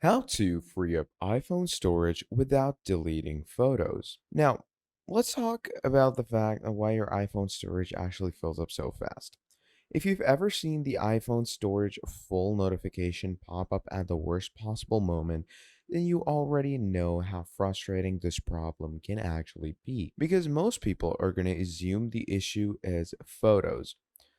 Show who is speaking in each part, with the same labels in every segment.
Speaker 1: How to free up iPhone storage without deleting photos. Now, let's talk about the fact of why your iPhone storage actually fills up so fast. If you've ever seen the iPhone storage full notification pop up at the worst possible moment, then you already know how frustrating this problem can actually be. Because most people are going to assume the issue is photos.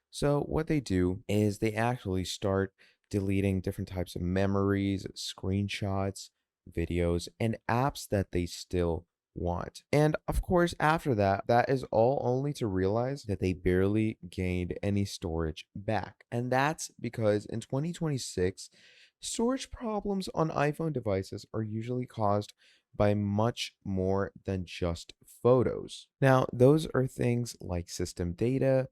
Speaker 1: So, what they do is they actually start deleting different types of memories, screenshots, videos, and apps that they still want. And of course, after that, that is all only to realize that they barely gained any storage back. And that's because in 2026, storage problems on iPhone devices are usually caused by much more than just photos. Now, those are things like system data,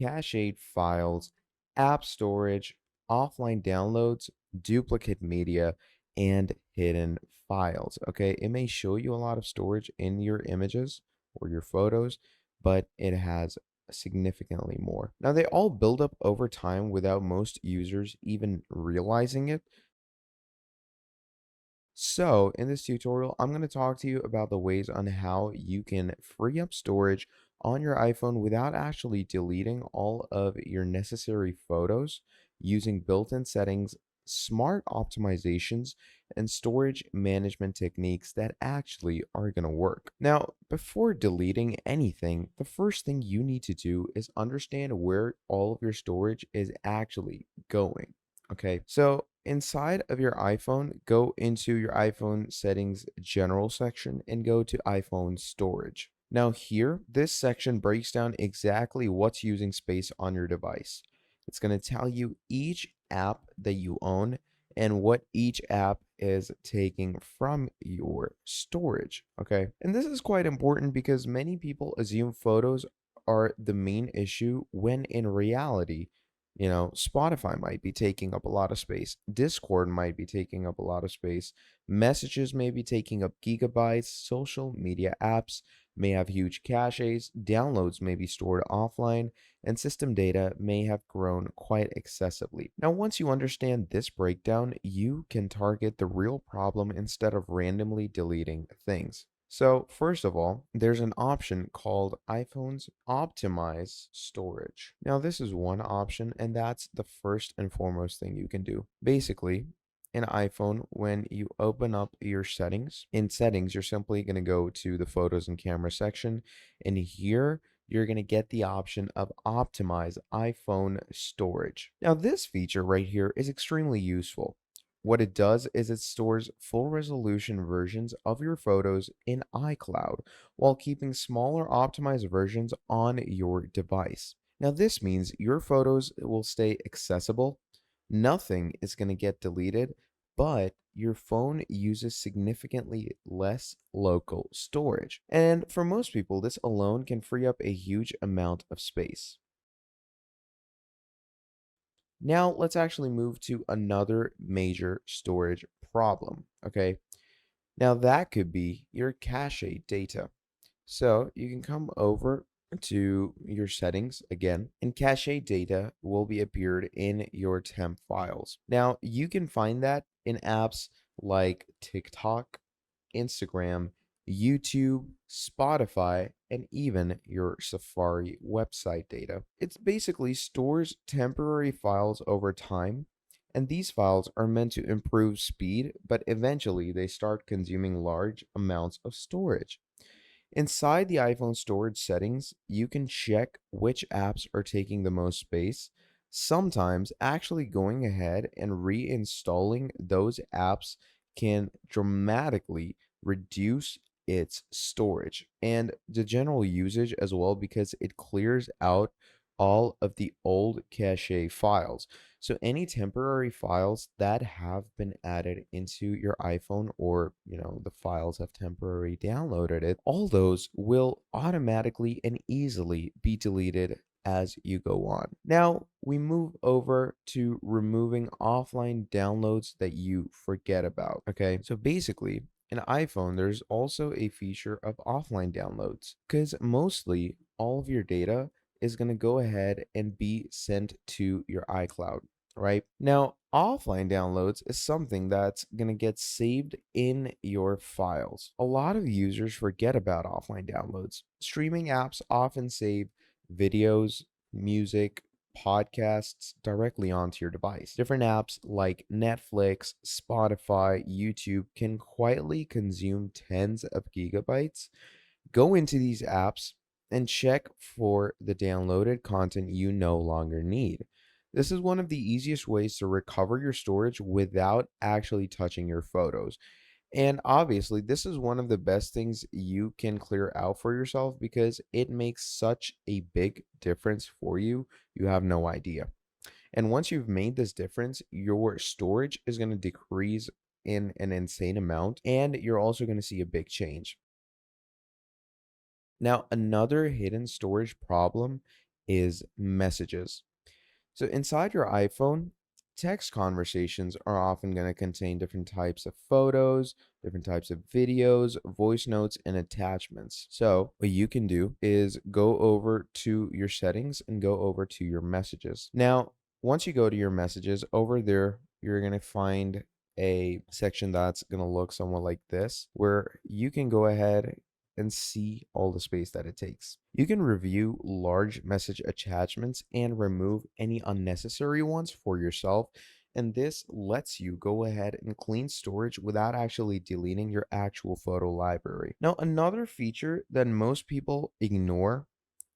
Speaker 1: cached files, app storage, offline downloads, duplicate media, and hidden files. Okay, it may show you a lot of storage in your images or your photos, but it has significantly more. Now, they all build up over time without most users even realizing it. So, in this tutorial, I'm going to talk to you about the ways on how you can free up storage on your iPhone without actually deleting all of your necessary photos using built-in settings, smart optimizations, and storage management techniques that actually are going to work. Now, before deleting anything, the first thing you need to do is understand where all of your storage is actually going. Okay, so inside of your iPhone, go into your iPhone settings general section and go to iPhone storage. Now, here, this section breaks down exactly what's using space on your device. It's going to tell you each app that you own and what each app is taking from your storage. Okay, and this is quite important because many people assume photos are the main issue when in reality, Spotify might be taking up a lot of space. Discord might be taking up a lot of space. Messages may be taking up gigabytes. Social media apps may have huge caches. Downloads may be stored offline. And system data may have grown quite excessively. Now, once you understand this breakdown, you can target the real problem instead of randomly deleting things. So, first of all, there's an option called iPhone's Optimize Storage. Now, this is one option, and that's the first and foremost thing you can do. Basically, in iPhone, when you open up your settings, in settings, you're simply going to go to the photos and camera section, and here you're going to get the option of Optimize iPhone Storage. Now, this feature right here is extremely useful. What it does is it stores full resolution versions of your photos in iCloud while keeping smaller optimized versions on your device. Now, this means your photos will stay accessible, nothing is going to get deleted, but your phone uses significantly less local storage. And for most people, this alone can free up a huge amount of space. Now, let's actually move to another major storage problem. Okay. Now, that could be your cache data. So, you can come over to your settings again, and cache data will be appeared in your temp files. Now, you can find that in apps like TikTok, Instagram, YouTube, Spotify, and even your Safari website data. It basically stores temporary files over time, and these files are meant to improve speed, but eventually they start consuming large amounts of storage. Inside the iPhone storage settings, you can check which apps are taking the most space. Sometimes actually going ahead and reinstalling those apps can dramatically reduce its storage and the general usage as well because it clears out all of the old cache files. So any temporary files that have been added into your iPhone or, the files have temporarily downloaded it, all those will automatically and easily be deleted as you go on. Now, we move over to removing offline downloads that you forget about. Okay, so basically, in iPhone, there's also a feature of offline downloads because mostly all of your data is going to go ahead and be sent to your iCloud, right? Now, Offline downloads is something that's going to get saved in your files. A lot of users forget about offline downloads. Streaming apps often save videos, music, podcasts directly onto your device. Different apps like Netflix, Spotify, YouTube can quietly consume tens of gigabytes. Go into these apps and check for the downloaded content you no longer need. This is one of the easiest ways to recover your storage without actually touching your photos. And obviously, this is one of the best things you can clear out for yourself because it makes such a big difference for you. You have no idea. And once you've made this difference, your storage is going to decrease in an insane amount, and you're also going to see a big change. Now, another hidden storage problem is messages. So inside your iPhone, text conversations are often going to contain different types of photos, different types of videos, voice notes, and attachments. So what you can do is go over to your settings and go over to your messages. Now, once you go to your messages over there, you're going to find a section that's going to look somewhat like this, where you can go ahead and see all the space that it takes. You can review large message attachments and remove any unnecessary ones for yourself. And this lets you go ahead and clean storage without actually deleting your actual photo library. Now, another feature that most people ignore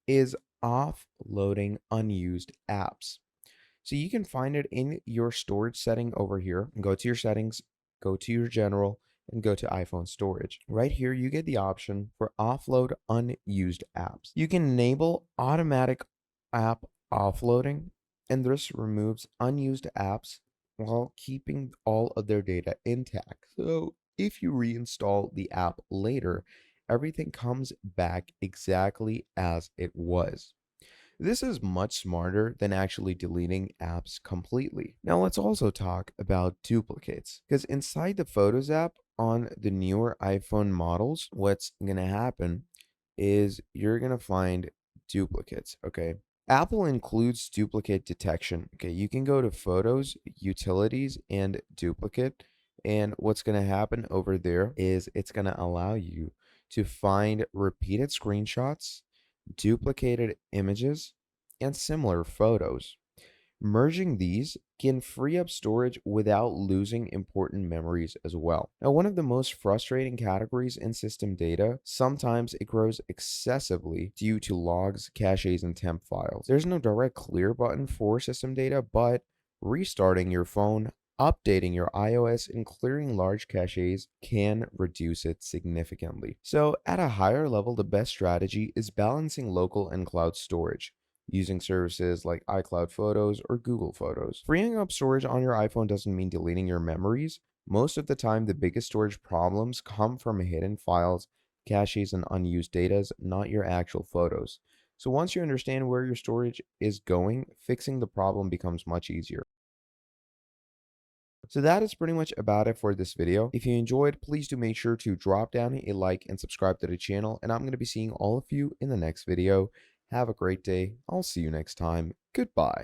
Speaker 1: is offloading unused apps. So you can find it in your storage setting over here. Go to your settings, go to your general, and go to iPhone storage. Right here, you get the option for offload unused apps. You can enable automatic app offloading, and this removes unused apps while keeping all of their data intact. So if you reinstall the app later, everything comes back exactly as it was. This is much smarter than actually deleting apps completely. Now let's also talk about duplicates, because inside the Photos app on the newer iPhone models, what's going to happen is you're going to find duplicates, okay? Apple includes duplicate detection. Okay, you can go to Photos, Utilities, and Duplicate. And what's going to happen over there is it's going to allow you to find repeated screenshots, duplicated images, and similar photos. Merging these can free up storage without losing important memories as well. Now, one of the most frustrating categories in system data, sometimes it grows excessively due to logs, caches, and temp files. There's no direct clear button for system data, but restarting your phone, updating your iOS, and clearing large caches can reduce it significantly. So, at a higher level, the best strategy is balancing local and cloud storage using services like iCloud Photos or Google Photos. Freeing up storage on your iPhone doesn't mean deleting your memories. Most of the time, the biggest storage problems come from hidden files, caches, and unused data, not your actual photos. So once you understand where your storage is going, fixing the problem becomes much easier. So that is pretty much about it for this video. If you enjoyed, please do make sure to drop down a like and subscribe to the channel, and I'm going to be seeing all of you in the next video. Have a great day. I'll see you next time. Goodbye.